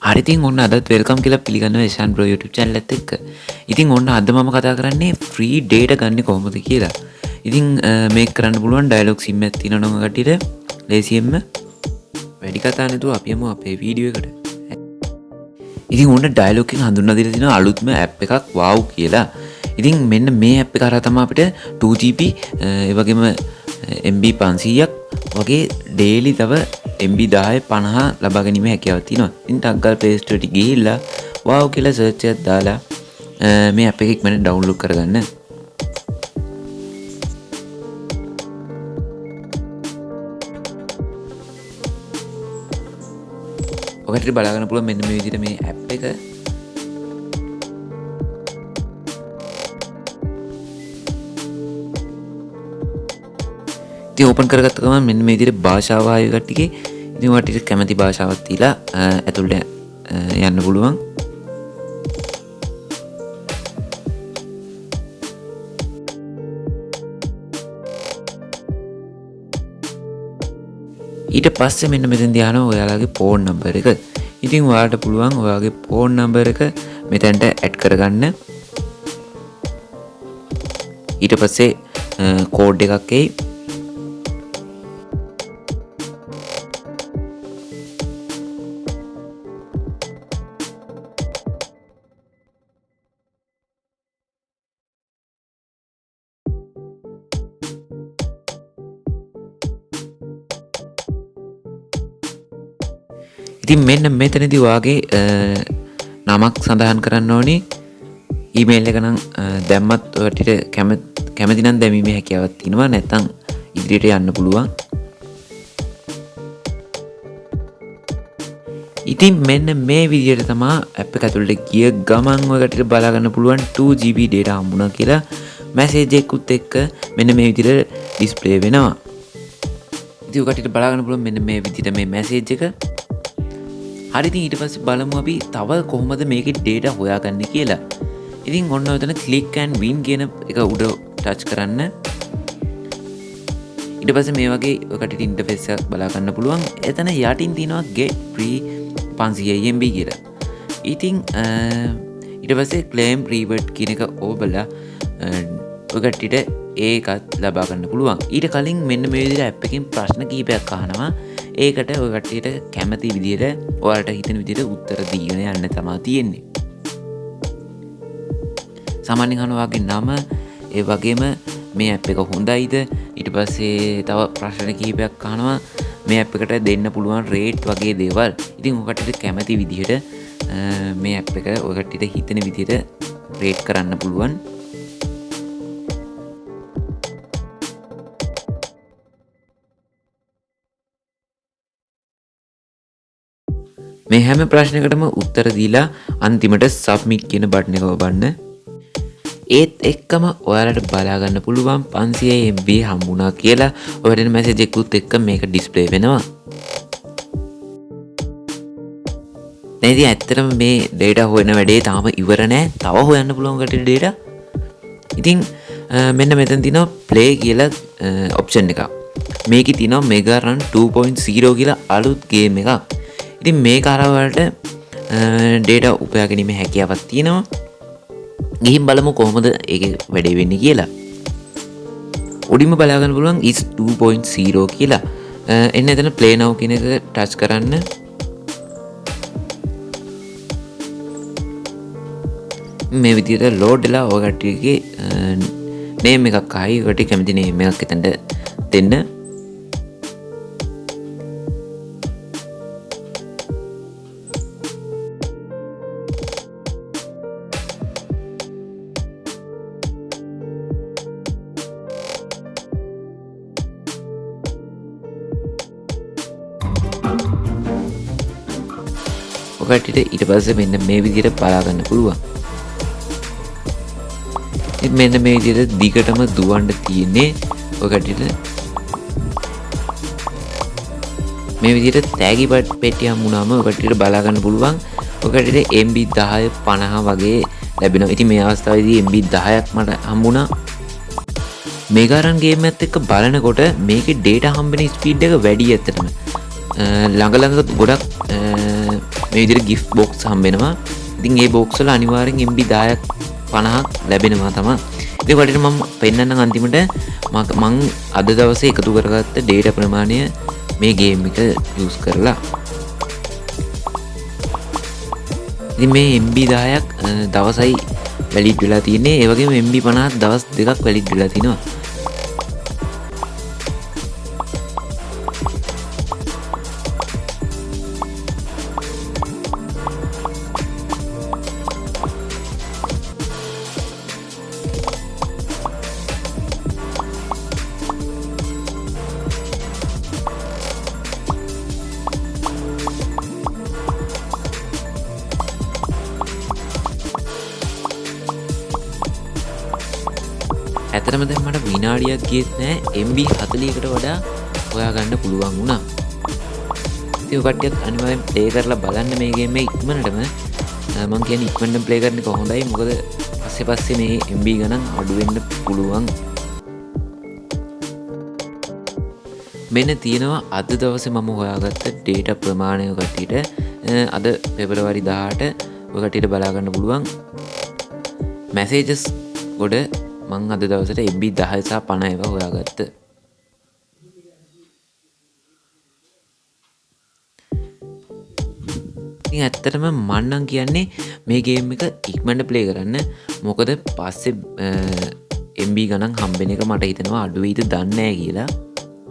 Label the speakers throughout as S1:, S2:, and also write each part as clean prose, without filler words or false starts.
S1: හරි ඉතින් ඔන්න අදත් වෙල්කම් කියලා පිළිගන්නවා එෂාන් බ්‍රෝ YouTube channel එකත් එක්ක. ඉතින් ඔන්න අද මම කතා කරන්නේ free data ගන්න කොහොමද කියලා. ඉතින් මේක කරන්න පුළුවන් dialog sim එකක් තියෙනවා නම් කට්ටියට ලේසියෙන්ම වැඩි කතා නැතුව අපි යමු අපේ වීඩියෝ එකට. ඉතින් ඔන්න dialog එකෙන් හඳුන්වලා දීලා තියෙනවා අලුත්ම app එකක් wow කියලා. ඉතින් මෙන්න මේ app එක හරහා තමයි අපිට 2GB ඒ වගේම MB 500ක් වගේ daily තව MB 10 50 ලබා ගැනීම හැකියාවක් තියෙනවා. ඉතින් ටග්ගල් Play Store එකට ගිහිල්ලා wow කියලා search එකක් දාලා මේ app එක ඉක්මනට download කරගන්න. ඔකට බලා ගන්න පුළුවන් මෙන්න මේ විදිහට මේ app එක. ඉතින් ඕපන් කරගත්ත ගමන් මෙන්න මේ විදිහට භාෂාව ආයෙ කට්ටියගේ ඉතින් ඔයාලට කැමති භාෂාවක් තියලා ඇතුළට යන්න පුළුවන්. ඊට පස්සේ මෙන්න මෙතෙන්දී අහනවා ඔයාලගේ phone number එක. ඉතින් ඔයාලට පුළුවන් ඔයාගේ phone number එක මෙතනට add කරගන්න. ඊට පස්සේ code එකක් එයි. ඉතින් මෙන්න මෙතනදී ඔයාගේ නමක් සඳහන් කරන්න ඕනේ. ඊමේල් එක නම් දැම්මත් ඔයාලට කැමති නම් දැමීමේ හැකියාවක් තියෙනවා. නැත්නම් ඉදිරියට යන්න පුළුවන්. ඉතින් මෙන්න මේ විදිහට තමයි app එක ඇතුළට ගිය ගමන් ඔයාලට බලා ගන්න පුළුවන් 2GB data හම්බුණා කියලා මැසේජ් එකකුත් එක්ක මෙන්න මේ විදිහට ඩිස්ප්ලේ වෙනවා. ඉතින් ඔයාලට බලා ගන්න පුළුවන් මෙන්න මේ විදිහට මේ මැසේජ් එක. හරි ඉතින් ඊට පස්සේ බලමු අපි තව කොහොමද මේකේ data හොයාගන්නේ කියලා. ඉතින් ඔන්න ඔතන click and win කියන එක උඩ ටච් කරන්න. ඊට පස්සේ මේ වගේ ඔකට ඉන්ටර්ෆේස් එකක් බලා ගන්න පුළුවන්. එතන යටින් තියෙනවා get free 500 MB කියලා. ඉතින් ඊට පස්සේ claim reward කියන එක ඕබලා ඔකට ඒකත් ලබා ගන්න පුළුවන්. ඊට කලින් මෙන්න මේ විදිහට app එකෙන් ප්‍රශ්න කීපයක් අහනවා. ඒකට ඔය කට්ටියට කැමති විදිහට ඔයාලට හිතෙන විදිහට උත්තර දීගෙන යන්න තමයි තියෙන්නේ. සාමාන්‍යයෙන් අහන වාගේ නම ඒ වගේම මේ app එක හොඳයිද ඊට පස්සේ තව ප්‍රශ්න කිහිපයක් අහනවා මේ app එකට දෙන්න පුළුවන් rate වගේ දේවල්. ඉතින් ඔය කට්ටියට කැමති විදිහට මේ app එක ඔය කට්ටියට හිතෙන විදිහට rate කරන්න පුළුවන්. මේ හැම ප්‍රශ්නයකටම උත්තර දීලා අන්තිමට submit කියන බටන් එක ඔබන්න. ඒත් එක්කම ඔයාලට බලා ගන්න පුළුවන් 500 MB හම්බුණා කියලා ඔයාලට මැසේජ් එකකුත් එක්ක මේක ඩිස්ප්ලේ වෙනවා. දැන් ඉතින් ඇත්තටම මේ data හොයන වැඩේ තාම ඉවර නෑ. තව හොයන්න පුළුවන් කටට data. ඉතින් මෙන්න මෙතන තියෙනවා play කියලා option එකක්. මේකේ තියෙනවා mega run 2.0 කියලා අලුත් game එකක්. ඉතින් මේ කාරවලට data උපයා ගැනීමේ හැකියාවක් තියෙනවා. ගිහින් බලමු කොහොමද ඒක වැඩේ වෙන්නේ කියලා. උඩින්ම බලා ගන්න පුළුවන් is 2.0 කියලා. එන්න එතන play now කියන එක ටච් කරන්න. මේ විදිහට load වෙලා ඔය කට්ටියගේ name එකක් ආයි ඔකට කැමති name එකක් එතනට දෙන්න. ඔකට ඊට පස්සේ මෙන්න මේ විදිහට බලා ගන්න පුළුවන්. ඉතින් මෙන්න මේ විදිහට දිගටම දුවන්න තියෙන්නේ ඔකට මේ විදිහට තෑගි පෙට්ටිය හම්බුනාම ඔකට බලා ගන්න පුළුවන්. ඔකට MB 10 50 වගේ ලැබෙනවා. ඉතින් මේ අවස්ථාවේදී MB 10ක් මට හම්බුණා. මේගාරන් ගේම් එකත් එක්ක බලනකොට මේකේ data හම්බෙන ස්පීඩ් එක වැඩි ඇත්තටම. ළඟ ළඟ ගොඩක් මේ විදිහට gift box හම්බ වෙනවා. ඉතින් මේ box වල අනිවාර්යෙන් MB 10ක් 50ක් ලැබෙනවා තමයි. ඉතින් ඔයාලට මම පෙන්නන්නම් අන්තිමට මම අද දවසේ එකතු කරගත්ත data ප්‍රමාණය මේ game එක use කරලා. ඉතින් මේ MB 10ක් දවසයි වැලිඩ් වෙලා තියෙන්නේ. ඒ වගේම MB 50ක් දවස් දෙකක් වැලිඩ් වෙලා තිනවා. ඇතරම දැන් මට විනාඩියක් ගියෙත් නෑ MB 40කට වඩා හොයාගන්න පුළුවන් වුණා. ඉතින් ඔය කට්ටියත් අනිවාර්යෙන් ප්ලේ කරලා බලන්න මේ ගේම් එක ඉක්මනටම. මම කියන්නේ ඉක්මනටම ප්ලේ කරන එක හොඳයි. මොකද පස්සේ මේ MB ගණන් අඩු වෙන්න පුළුවන්. මෙන්න තියෙනවා අද දවසේ මම හොයාගත්ත data ප්‍රමාණය කට්ටියට. අද පෙබරවාරි 18 ඔය කට්ටියට බලා ගන්න පුළුවන්. messages ගොඩ මං අද දවසට MB 10 සහ 50 ඒවා හොයාගත්ත. ඉතින් ඇත්තටම මම නම් කියන්නේ මේ ගේම් එක ඉක්මනට ප්ලේ කරන්න. මොකද පස්සේ MB ගණන් හම්බෙන එක මට හිතෙනවා අඩු වෙයිද දන්නේ නැහැ කියලා.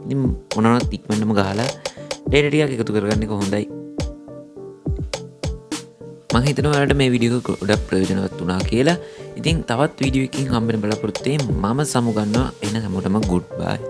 S1: ඉතින් මොනවත් ඉක්මනටම ගහලා data ටිකක් එකතු කරගන්න එක හොඳයි. මම හිතනවා ඔයාලට මේ වීඩියෝ එක ගොඩක් ප්‍රයෝජනවත් වුණා කියලා. ඉතින් තවත් වීඩියෝ එකකින් හම්බෙන්න බලාපොරොත්තු වෙමි. මම සමු ගන්නවා. එන හැමෝටම good bye.